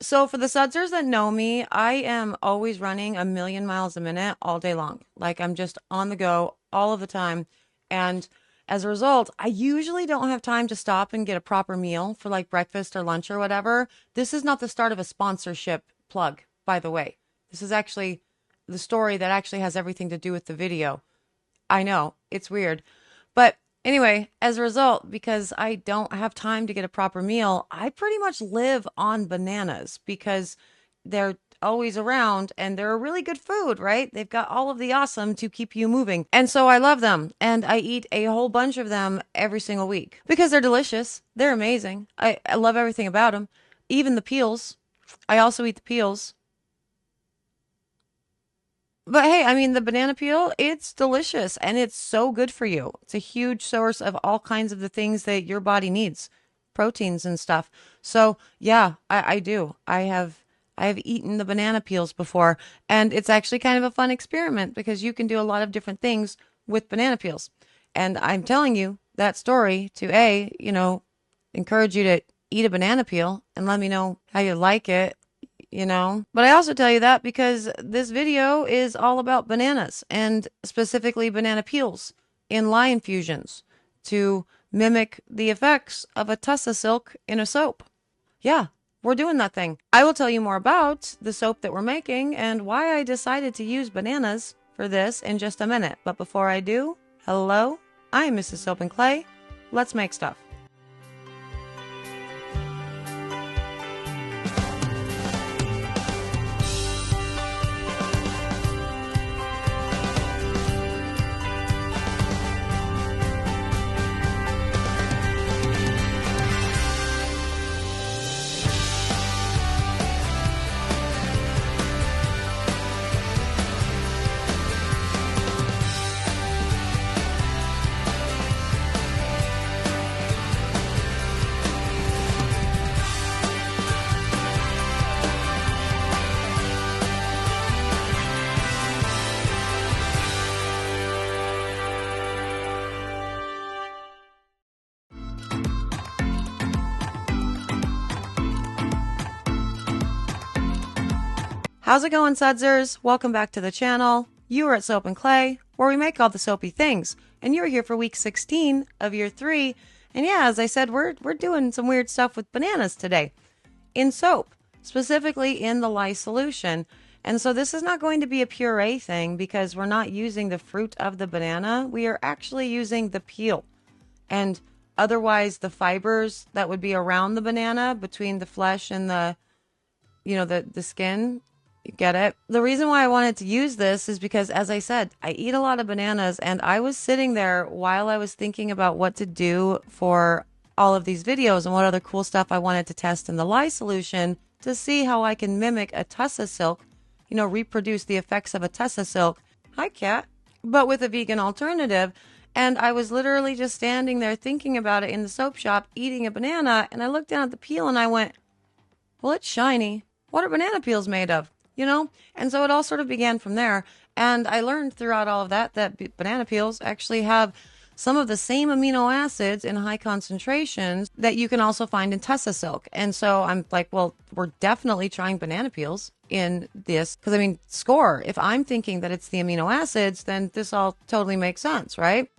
So for the sudsers that know me, I am always running 1,000,000 miles a minute all day long. Like I'm just on the go all of the time. And as a result, I usually don't have time to stop and get a proper meal for like breakfast or lunch or whatever. This is not the start of a sponsorship plug, by the way. This is actually the story that actually has everything to do with the video. I know, it's weird. But anyway, as a result, because I don't have time to get a proper meal, I pretty much live on bananas because they're always around and they're a really good food, right? They've got all of the awesome to keep you moving. And so I love them and I eat a whole bunch of them every single week because they're delicious. They're amazing. I love everything about them, even the peels. I also eat the peels. But hey, I mean, the banana peel, it's delicious and it's so good for you. It's a huge source of all kinds of the things that your body needs, proteins and stuff. So yeah, I do. I have eaten the banana peels before, and it's actually kind of a fun experiment because you can do a lot of different things with banana peels. And I'm telling you that story to encourage you to eat a banana peel and let me know how you like it, you know. But I also tell you that because this video is all about bananas and specifically banana peels in lye infusions to mimic the effects of a Tussah silk in a soap. Yeah, we're doing that thing. I will tell you more about the soap that we're making and why I decided to use bananas for this in just a minute. But before I do, hello, I'm Mrs. Soap and Clay. Let's make stuff. How's it going, sudsers? Welcome back to the channel. You are at Soap and Clay, where we make all the soapy things. And you're here for week 16 of year 3. And yeah, as I said, we're doing some weird stuff with bananas today. In soap, specifically in the lye solution. And so this is not going to be a puree thing because we're not using the fruit of the banana. We are actually using the peel. And otherwise, the fibers that would be around the banana between the flesh and the skin. You get it? The reason why I wanted to use this is because, as I said, I eat a lot of bananas and I was sitting there while I was thinking about what to do for all of these videos and what other cool stuff I wanted to test in the lye solution to see how I can mimic a Tussah silk, reproduce the effects of a Tussah silk. Hi, cat. But with a vegan alternative. And I was literally just standing there thinking about it in the soap shop, eating a banana, and I looked down at the peel and I went, well, it's shiny. What are banana peels made of? And so it all sort of began from there. And I learned throughout all of that banana peels actually have some of the same amino acids in high concentrations that you can also find in Tussah silk. And so I'm like, well, we're definitely trying banana peels in this. Because, score. If I'm thinking that it's the amino acids, then this all totally makes sense, right?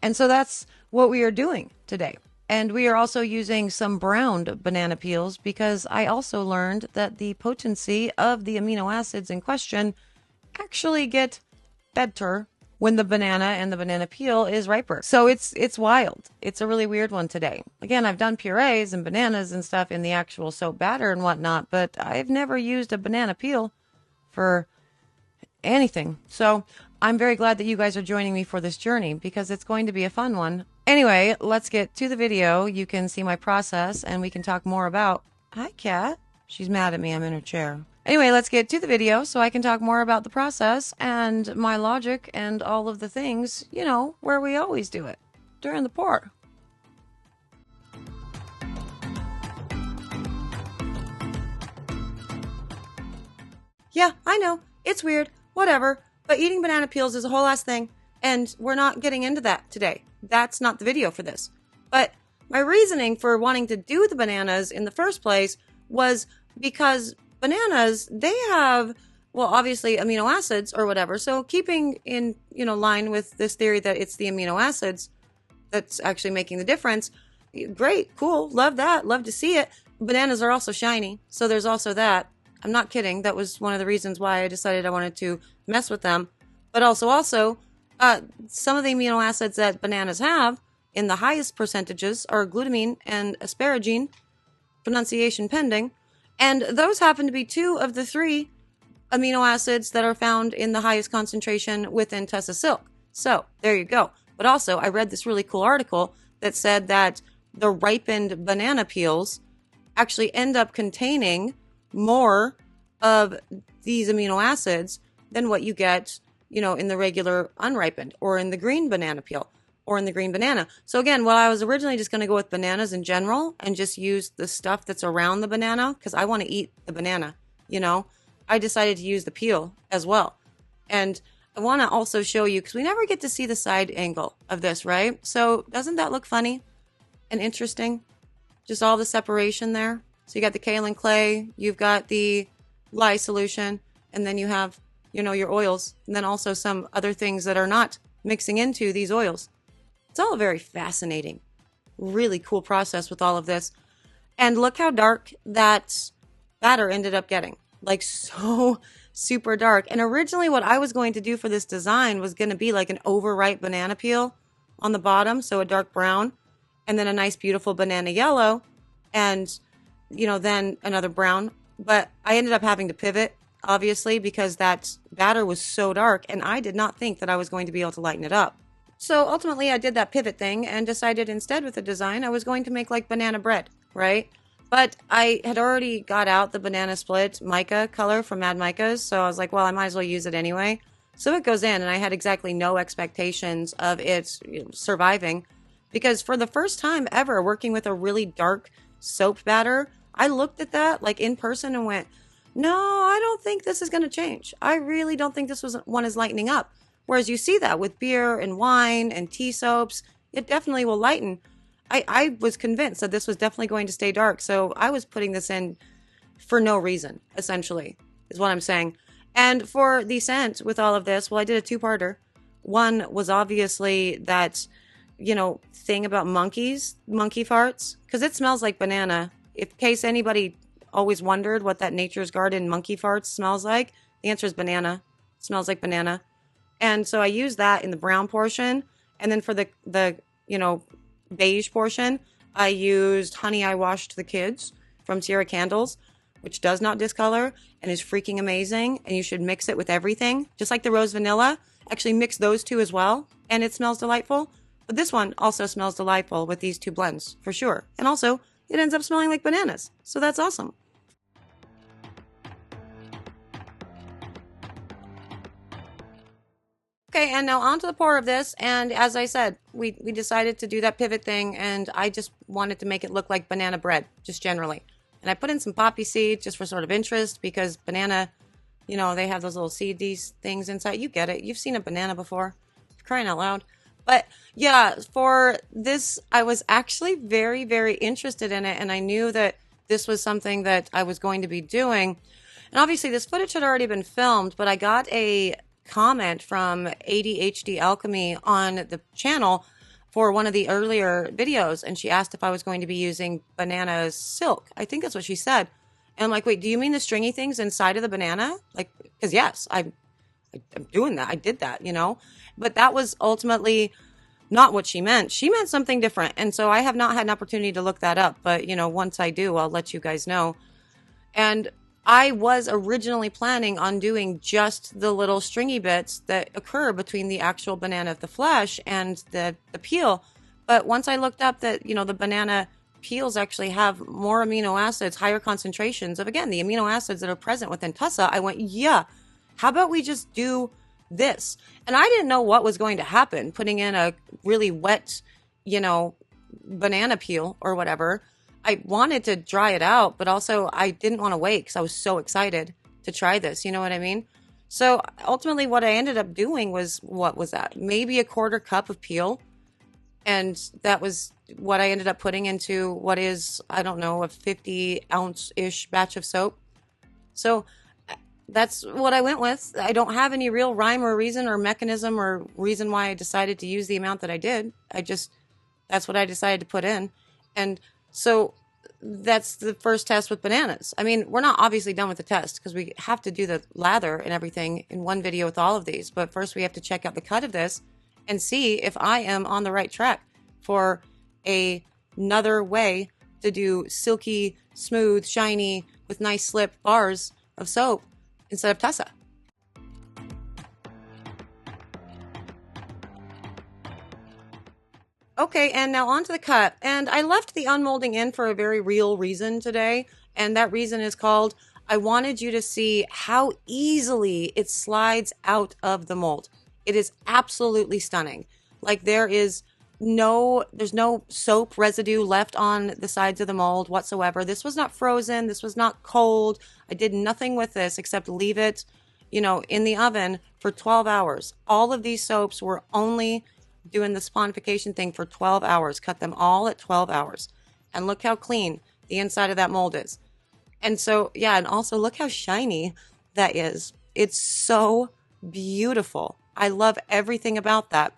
And so that's what we are doing today. And we are also using some browned banana peels because I also learned that the potency of the amino acids in question actually get better when the banana and the banana peel is riper. So it's wild. It's a really weird one today. Again, I've done purees and bananas and stuff in the actual soap batter and whatnot, but I've never used a banana peel for anything. So I'm very glad that you guys are joining me for this journey because it's going to be a fun one. Anyway, let's get to the video. You can see my process and we can talk more about... Hi, cat. She's mad at me. I'm in her chair. Anyway, let's get to the video so I can talk more about the process and my logic and all of the things, where we always do it, during the pour. Yeah, I know. It's weird. Whatever. But eating banana peels is a whole ass thing, and we're not getting into that today. That's not the video for this. But my reasoning for wanting to do the bananas in the first place was because bananas, they have, well, obviously amino acids or whatever. So keeping in, line with this theory that it's the amino acids that's actually making the difference. Great, cool, love that, love to see it. Bananas are also shiny, so there's also that. I'm not kidding. That was one of the reasons why I decided I wanted to mess with them. But also, some of the amino acids that bananas have in the highest percentages are glutamine and asparagine, pronunciation pending, and those happen to be 2 of the 3 amino acids that are found in the highest concentration within Tussah Silk. So, there you go. But also, I read this really cool article that said that the ripened banana peels actually end up containing more of these amino acids than what you get, in the regular unripened or in the green banana peel or in the green banana. So again, while I was originally just going to go with bananas in general and just use the stuff that's around the banana because I want to eat the banana, I decided to use the peel as well. And I want to also show you, because we never get to see the side angle of this, right? So doesn't that look funny and interesting? Just all the separation there. So you got the kaolin clay, you've got the lye solution, and then you have, your oils, and then also some other things that are not mixing into these oils. It's all a very fascinating, really cool process with all of this. And look how dark that batter ended up getting. Like so super dark. And originally what I was going to do for this design was going to be like an overripe banana peel on the bottom, so a dark brown, and then a nice beautiful banana yellow, and then another brown. But I ended up having to pivot, obviously, because that batter was so dark, and I did not think that I was going to be able to lighten it up. So ultimately I did that pivot thing and decided instead with the design I was going to make like banana bread, right? But I had already got out the banana split mica color from Mad Micas, so I was like, well, I might as well use it anyway. So it goes in, and I had exactly no expectations of it surviving, because for the first time ever working with a really dark soap batter, I looked at that like in person and went, no, I don't think this is going to change. I really don't think this one is lightening up. Whereas you see that with beer and wine and tea soaps, it definitely will lighten. I was convinced that this was definitely going to stay dark. So I was putting this in for no reason, essentially, is what I'm saying. And for the scent with all of this, well, I did a 2-parter. One was obviously that, thing about monkey farts, because it smells like banana. In case anybody always wondered what that Nature's Garden monkey farts smells like, the answer is banana. It smells like banana. And so I used that in the brown portion. And then for the beige portion, I used Honey I Washed the Kids from Sierra Candles, which does not discolor and is freaking amazing. And you should mix it with everything. Just like the rose vanilla, actually mix those 2 as well. And it smells delightful. But this one also smells delightful with these 2 blends, for sure. And also, it ends up smelling like bananas. So that's awesome. Okay, and now onto the pour of this, and as I said, we decided to do that pivot thing, and I just wanted to make it look like banana bread, just generally. And I put in some poppy seeds just for sort of interest, because banana, they have those little seedy things inside. You get it. You've seen a banana before. Crying out loud. But yeah, for this, I was actually very, very interested in it, and I knew that this was something that I was going to be doing. And obviously, this footage had already been filmed, but I got a comment from ADHD Alchemy on the channel for one of the earlier videos, and she asked if I was going to be using banana silk. I think that's what she said. And I'm like, wait, do you mean the stringy things inside of the banana? Like, because yes, I'm doing that. I did that, But that was ultimately not what she meant. She meant something different. And so I have not had an opportunity to look that up. But, once I do, I'll let you guys know. And I was originally planning on doing just the little stringy bits that occur between the actual banana of the flesh and the peel. But once I looked up that, the banana peels actually have more amino acids, higher concentrations of, again, the amino acids that are present within Tussah, I went, yeah, how about we just do this? And I didn't know what was going to happen putting in a really wet, banana peel or whatever. I wanted to dry it out, but also I didn't want to wait because I was so excited to try this. You know what I mean? So ultimately what I ended up doing was, what was that? Maybe a 1/4 cup of peel And that was what I ended up putting into what is, I don't know, a 50-ounce-ish batch of soap. So that's what I went with. I don't have any real rhyme or reason or mechanism or reason why I decided to use the amount that I did. That's what I decided to put in. And so that's the first test with bananas. I mean, we're not obviously done with the test because we have to do the lather and everything in one video with all of these. But first we have to check out the cut of this and see if I am on the right track for another way to do silky, smooth, shiny, with nice slip bars of soap instead of Tussah. Okay, and now on to the cut. And I left the unmolding in for a very real reason today. And that reason is called, I wanted you to see how easily it slides out of the mold. It is absolutely stunning. Like there's no soap residue left on the sides of the mold whatsoever. This was not frozen. This was not cold. I did nothing with this except leave it, in the oven for 12 hours. All of these soaps were only doing the sponification thing for 12 hours. Cut them all at 12 hours. And look how clean the inside of that mold is. And so, yeah, and also look how shiny that is. It's so beautiful. I love everything about that.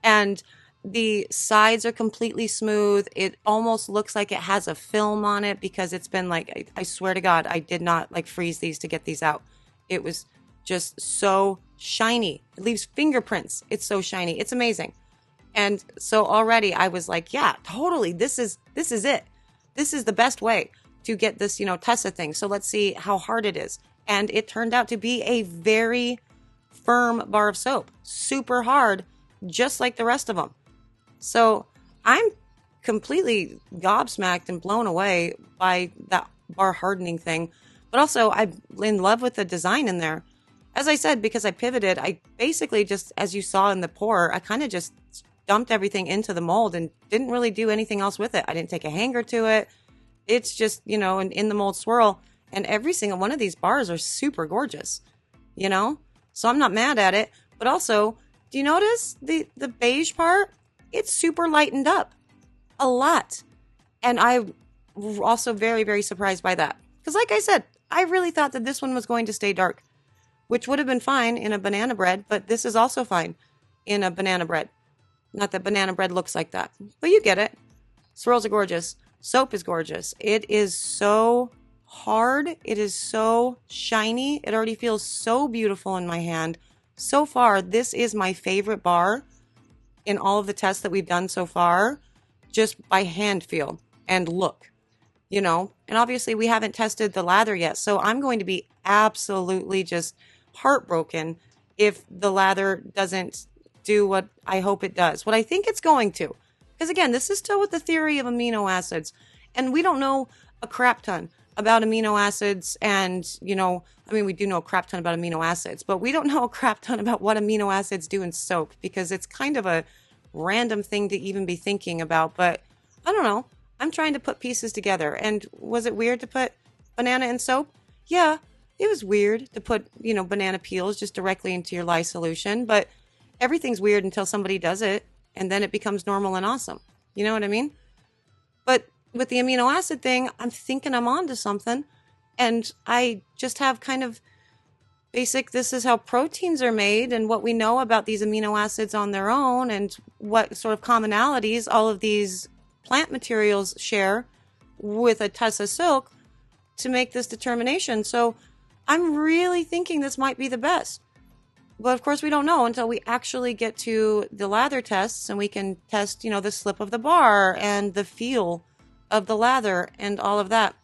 And the sides are completely smooth. It almost looks like it has a film on it because it's been like, I swear to God, I did not like freeze these to get these out. It was just so shiny. It leaves fingerprints. It's so shiny. It's amazing. And so already I was like, yeah, totally. This is it. This is the best way to get this, Tussah thing. So let's see how hard it is. And it turned out to be a very firm bar of soap. Super hard, just like the rest of them. So I'm completely gobsmacked and blown away by that bar hardening thing. But also I'm in love with the design in there. As I said, because I pivoted, I basically just, as you saw in the pour, I kind of just dumped everything into the mold and didn't really do anything else with it. I didn't take a hanger to it. It's just, an in the mold swirl. And every single one of these bars are super gorgeous, So I'm not mad at it. But also, do you notice the beige part? It's super lightened up a lot. And I'm also very, very surprised by that. Because like I said, I really thought that this one was going to stay dark, which would have been fine in a banana bread, but this is also fine in a banana bread. Not that banana bread looks like that, but you get it. Swirls are gorgeous. Soap is gorgeous. It is so hard. It is so shiny. It already feels so beautiful in my hand. So far, this is my favorite bar in all of the tests that we've done so far, just by hand feel and look, And obviously we haven't tested the lather yet, so I'm going to be absolutely just heartbroken if the lather doesn't do what I hope it does, what I think it's going to. Because again, this is still with the theory of amino acids, and we don't know a crap ton about amino acids. And, we do know a crap ton about amino acids, but we don't know a crap ton about what amino acids do in soap, because it's kind of a random thing to even be thinking about. But I don't know. I'm trying to put pieces together. And was it weird to put banana in soap? Yeah, it was weird to put, banana peels just directly into your lye solution, but everything's weird until somebody does it, and then it becomes normal and awesome. You know what I mean? But with the amino acid thing, I'm thinking I'm onto something, and I just have kind of basic, this is how proteins are made and what we know about these amino acids on their own and what sort of commonalities all of these plant materials share with a Tussah silk to make this determination. So I'm really thinking this might be the best. But of course we don't know until we actually get to the lather tests and we can test, the slip of the bar and the feel of the lather and all of that.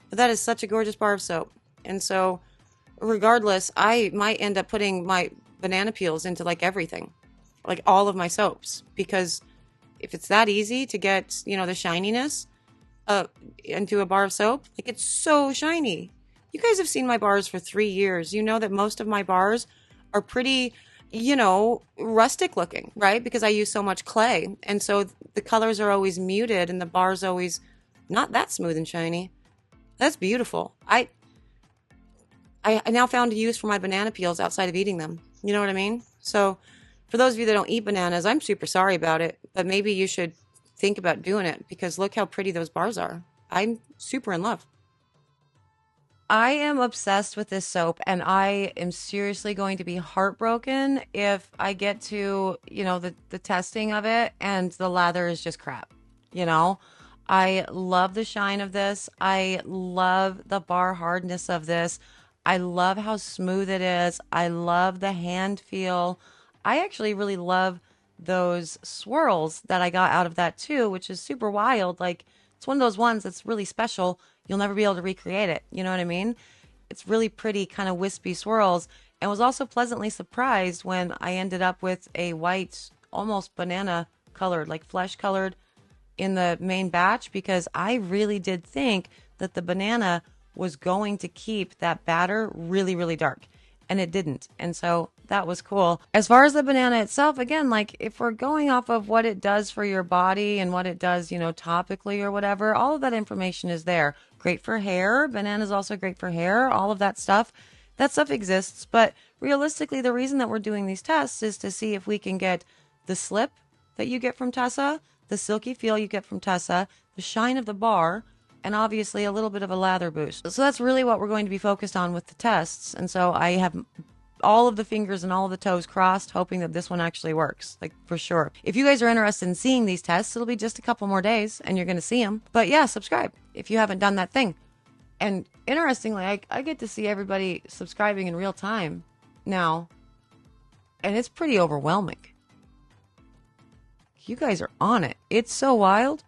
But that is such a gorgeous bar of soap. And so regardless, I might end up putting my banana peels into like everything, like all of my soaps, because if it's that easy to get, the shininess into a bar of soap, like it's so shiny. You guys have seen my bars for 3 years. You know that most of my bars are pretty, rustic looking, right? Because I use so much clay. And so the colors are always muted and the bar's always not that smooth and shiny. That's beautiful. I now found a use for my banana peels outside of eating them. You know what I mean? So For those of you that don't eat bananas, I'm super sorry about it, but maybe you should think about doing it because look how pretty those bars are. I'm super in love. I am obsessed with this soap, and I am seriously going to be heartbroken if I get to, the testing of it and the lather is just crap. You know, I love the shine of this. I love the bar hardness of this. I love how smooth it is. I love the hand feel. I actually really love those swirls that I got out of that too, which is super wild. Like, it's one of those ones that's really special. You'll never be able to recreate it. You know what I mean? It's really pretty, kind of wispy swirls. And was also pleasantly surprised when I ended up with a white, almost banana colored, like flesh colored in the main batch, because I really did think that the banana was going to keep that batter really, really dark. And it didn't. And so that was cool. As far as the banana itself, again, like if we're going off of what it does for your body and what it does, topically or whatever, all of that information is there. Great for hair. Banana is also great for hair. All of that stuff. That stuff exists. But realistically, the reason that we're doing these tests is to see if we can get the slip that you get from Tussah, the silky feel you get from Tussah, the shine of the bar, and obviously a little bit of a lather boost. So that's really what we're going to be focused on with the tests. And so I have all of the fingers and all of the toes crossed, hoping that this one actually works, like for sure. If you guys are interested in seeing these tests, it'll be just a couple more days and you're going to see them. But yeah, subscribe if you haven't done that thing. And interestingly, I get to see everybody subscribing in real time now. And it's pretty overwhelming. You guys are on it. It's so wild.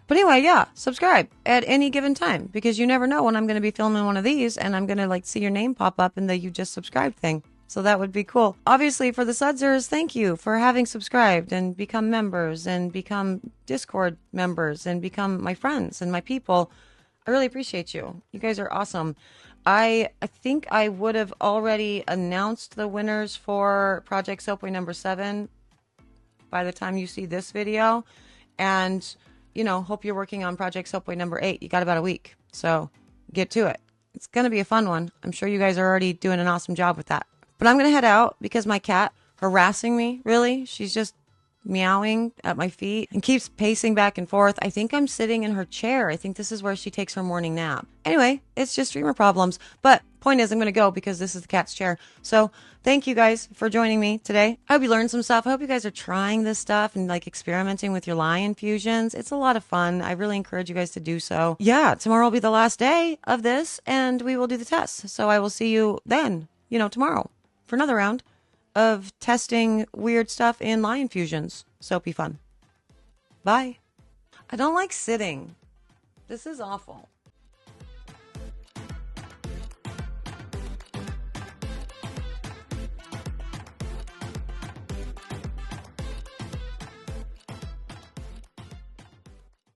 But anyway, yeah, subscribe at any given time because you never know when I'm going to be filming one of these and I'm going to see your name pop up in the you just subscribed thing. So that would be cool. Obviously, for the Sudsers, thank you for having subscribed and become members and become Discord members and become my friends and my people. I really appreciate you. You guys are awesome. I think I would have already announced the winners for Project Soapway number 7 by the time you see this video. And hope you're working on Project Soapway number 8. You got about a week, so get to it. It's going to be a fun one. I'm sure you guys are already doing an awesome job with that. But I'm going to head out because my cat harassing me, really. She's just meowing at my feet and keeps pacing back and forth. I think I'm sitting in her chair. I think this is where she takes her morning nap. Anyway, it's just streamer problems. But point is, I'm going to go because this is the cat's chair. So thank you guys for joining me today. I hope you learned some stuff. I hope you guys are trying this stuff and experimenting with your lye infusions. It's a lot of fun. I really encourage you guys to do so. Yeah, tomorrow will be the last day of this and we will do the test. So I will see you then, tomorrow for another round of testing weird stuff in lye infusions. Soapy fun. Bye. I don't like sitting. This is awful.